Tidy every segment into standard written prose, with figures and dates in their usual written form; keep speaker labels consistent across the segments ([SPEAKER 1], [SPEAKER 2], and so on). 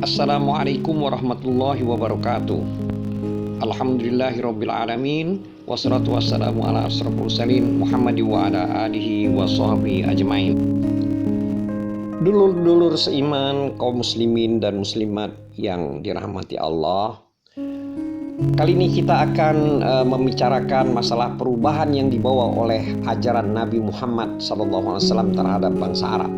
[SPEAKER 1] Assalamualaikum warahmatullahi wabarakatuh. Alhamdulillahirabbil alamin, wassalatu wassalamu ala asyrofil mursalin Muhammad wa ala alihi wa sahbihi ajmain. Dulur-dulur seiman, kaum muslimin dan muslimat yang dirahmati Allah, kali ini kita akan membicarakan masalah perubahan yang dibawa oleh ajaran Nabi Muhammad SAW terhadap bangsa Arab.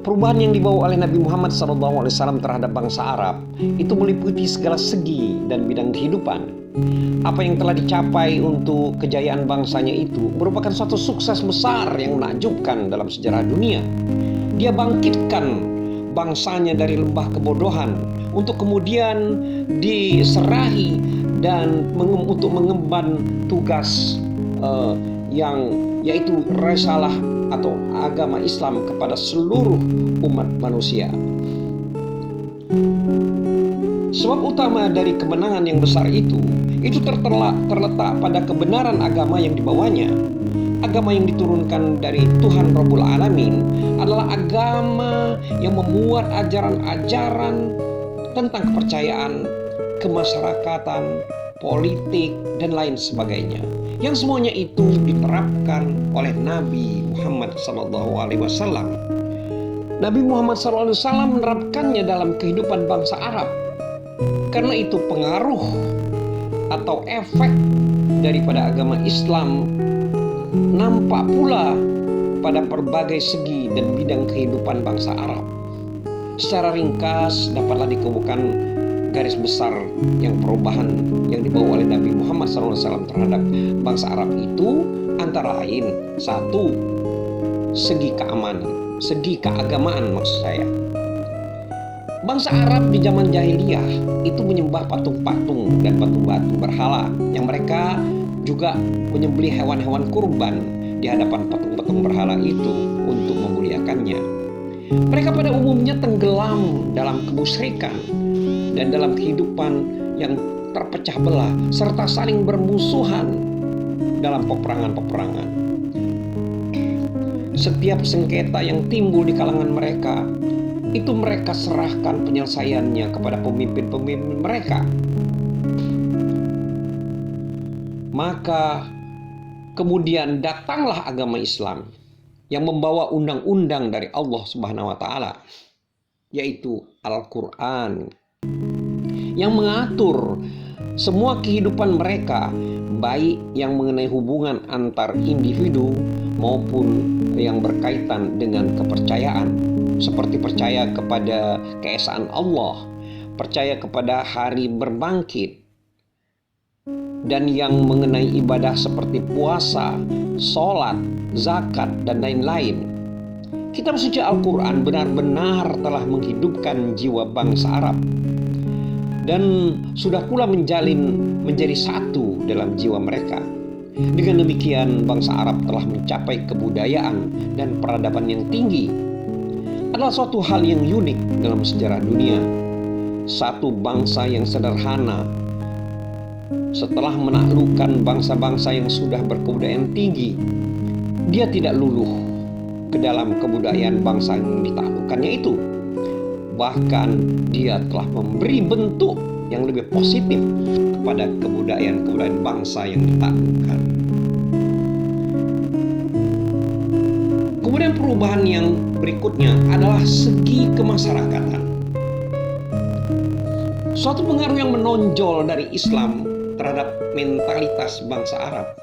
[SPEAKER 1] Perubahan yang dibawa oleh Nabi Muhammad SAW terhadap bangsa Arab itu meliputi segala segi dan bidang kehidupan. Apa yang telah dicapai untuk kejayaan bangsanya itu merupakan suatu sukses besar yang menakjubkan dalam sejarah dunia. Dia bangkitkan bangsanya dari lembah kebodohan untuk kemudian diserahi dan untuk mengemban tugas yang yaitu risalah atau agama Islam kepada seluruh umat manusia. Sebab utama dari kemenangan yang besar itu terletak pada kebenaran agama yang dibawanya. Agama yang diturunkan dari Tuhan Rabbul Alamin adalah agama yang memuat ajaran-ajaran tentang kepercayaan, kemasyarakatan, politik, dan lain sebagainya. Yang semuanya itu diterapkan oleh Nabi Muhammad SAW. Nabi Muhammad SAW menerapkannya dalam kehidupan bangsa Arab. Karena itu pengaruh atau efek daripada agama Islam nampak pula pada berbagai segi dan bidang kehidupan bangsa Arab. Secara ringkas dapatlah dikemukakan garis besar yang perubahan yang dibawa oleh Nabi Muhammad SAW terhadap bangsa Arab itu antara lain: satu, segi keamanan, segi keagamaan maksud saya. Bangsa Arab di zaman jahiliyah itu menyembah patung-patung dan batu-batu berhala, yang mereka juga menyembelih hewan-hewan kurban di hadapan patung-patung berhala itu untuk memuliakannya. Mereka pada umumnya tenggelam dalam kemusyrikan dan dalam kehidupan yang terpecah belah serta saling bermusuhan dalam peperangan-peperangan. Setiap sengketa yang timbul di kalangan mereka itu mereka serahkan penyelesaiannya kepada pemimpin-pemimpin mereka. Maka kemudian datanglah agama Islam yang membawa undang-undang dari Allah Subhanahu wa taala, yaitu Al-Qur'an, yang mengatur semua kehidupan mereka, baik yang mengenai hubungan antar individu maupun yang berkaitan dengan kepercayaan, seperti percaya kepada keesaan Allah, percaya kepada hari berbangkit, dan yang mengenai ibadah seperti puasa, sholat, zakat, dan lain-lain. Kitab suci Al-Quran benar-benar telah menghidupkan jiwa bangsa Arab dan sudah pula menjadi satu dalam jiwa mereka. Dengan demikian, bangsa Arab telah mencapai kebudayaan dan peradaban yang tinggi. Adalah suatu hal yang unik dalam sejarah dunia. Satu bangsa yang sederhana setelah menaklukkan bangsa-bangsa yang sudah berkebudayaan tinggi, dia tidak luluh ke dalam kebudayaan bangsa yang ditaklukkannya itu. Bahkan dia telah memberi bentuk yang lebih positif kepada kebudayaan bangsa yang ditaklukkan. Kemudian perubahan yang berikutnya adalah segi kemasyarakatan. Suatu pengaruh yang menonjol dari Islam terhadap mentalitas bangsa Arab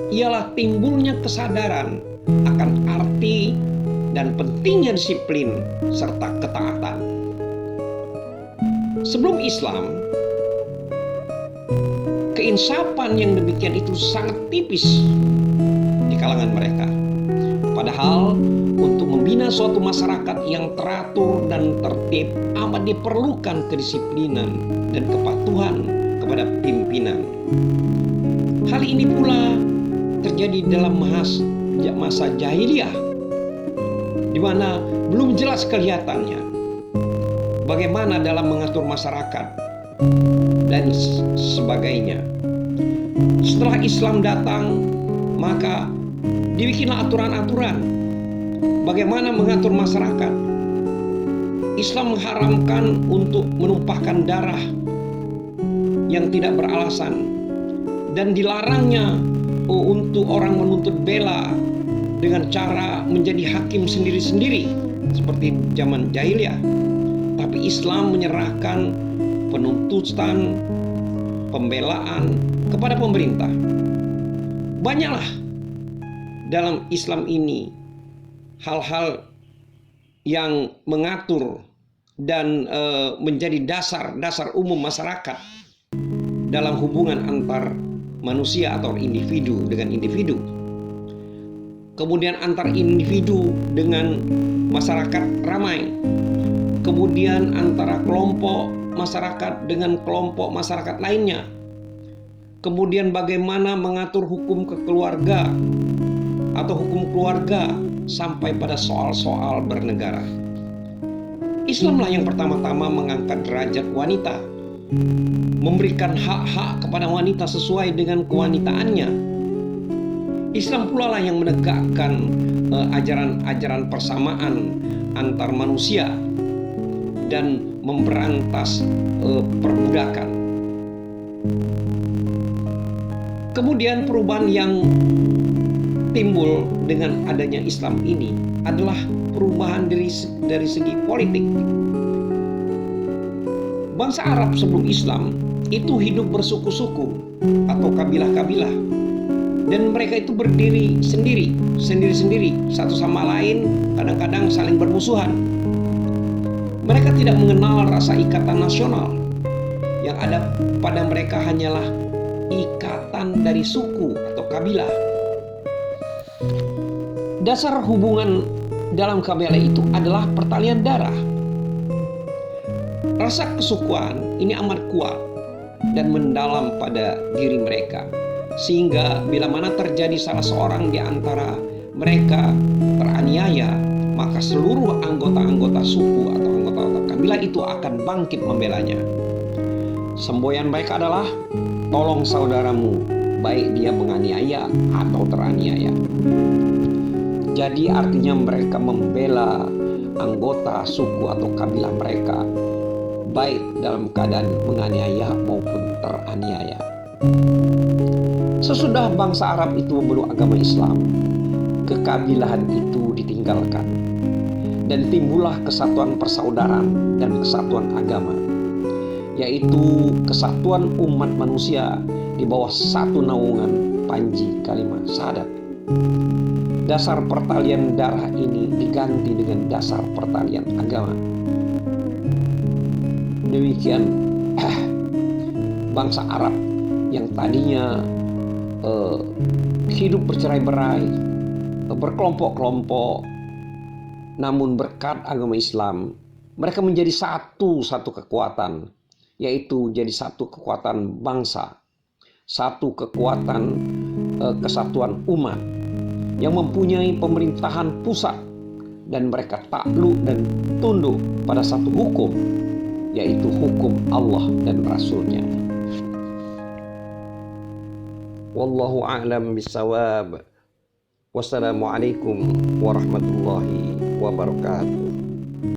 [SPEAKER 1] ialah timbulnya kesadaran akan arti dan pentingnya disiplin serta ketaatan. Sebelum Islam, keinsapan yang demikian itu sangat tipis di kalangan mereka. Padahal untuk membina suatu masyarakat yang teratur dan tertib amat diperlukan kedisiplinan dan kepatuhan kepada pimpinan. Hal ini pula terjadi dalam masa jahiliyah, di mana belum jelas kelihatannya bagaimana dalam mengatur masyarakat dan sebagainya. Setelah Islam datang, maka dibikinlah aturan-aturan bagaimana mengatur masyarakat. Islam mengharamkan untuk menumpahkan darah yang tidak beralasan, dan dilarangnya untuk orang menuntut bela dengan cara menjadi hakim sendiri-sendiri seperti zaman jahiliyah. Tapi Islam menyerahkan penuntutan, pembelaan kepada pemerintah. Banyaklah dalam Islam ini hal-hal yang mengatur dan menjadi dasar umum masyarakat dalam hubungan antar manusia atau individu dengan individu. Kemudian antar individu dengan masyarakat ramai. Kemudian antara kelompok masyarakat dengan kelompok masyarakat lainnya. Kemudian bagaimana mengatur hukum kekeluarga atau hukum keluarga sampai pada soal-soal bernegara. Islamlah yang pertama-tama mengangkat derajat wanita, memberikan hak-hak kepada wanita sesuai dengan kewanitaannya. Islam pula lah yang menegakkan ajaran-ajaran persamaan antar manusia dan memberantas perbudakan. Kemudian perubahan yang timbul dengan adanya Islam ini adalah perubahan dari segi politik. Bangsa Arab sebelum Islam itu hidup bersuku-suku atau kabilah-kabilah, dan mereka itu berdiri sendiri-sendiri, satu sama lain, kadang-kadang saling bermusuhan. Mereka tidak mengenal rasa ikatan nasional. Yang ada pada mereka hanyalah ikatan dari suku atau kabilah. Dasar hubungan dalam kabilah itu adalah pertalian darah. Rasa kesukuan ini amat kuat dan mendalam pada diri mereka, sehingga bila mana terjadi salah seorang di antara mereka teraniaya, maka seluruh anggota-anggota suku atau anggota-anggota kabilah itu akan bangkit membelanya. Semboyan mereka adalah tolong saudaramu, baik dia menganiaya atau teraniaya. Jadi artinya mereka membela anggota suku atau kabilah mereka, baik dalam keadaan menganiaya maupun teraniaya. Sesudah bangsa Arab itu memeluk agama Islam, kekabilahan itu ditinggalkan dan timbullah kesatuan persaudaraan dan kesatuan agama, yaitu kesatuan umat manusia di bawah satu naungan panji kalimat syahadat. Dasar pertalian darah ini diganti dengan dasar pertalian agama. Demikian bangsa Arab yang tadinya hidup bercerai-berai, berkelompok-kelompok, namun berkat agama Islam mereka menjadi satu kekuatan, yaitu jadi satu kekuatan bangsa, satu kekuatan kesatuan umat yang mempunyai pemerintahan pusat, dan mereka takluk dan tunduk pada satu hukum, yaitu hukum Allah dan Rasul-Nya. Wallahu a'lam bishawab. Wassalamualaikum warahmatullahi wabarakatuh.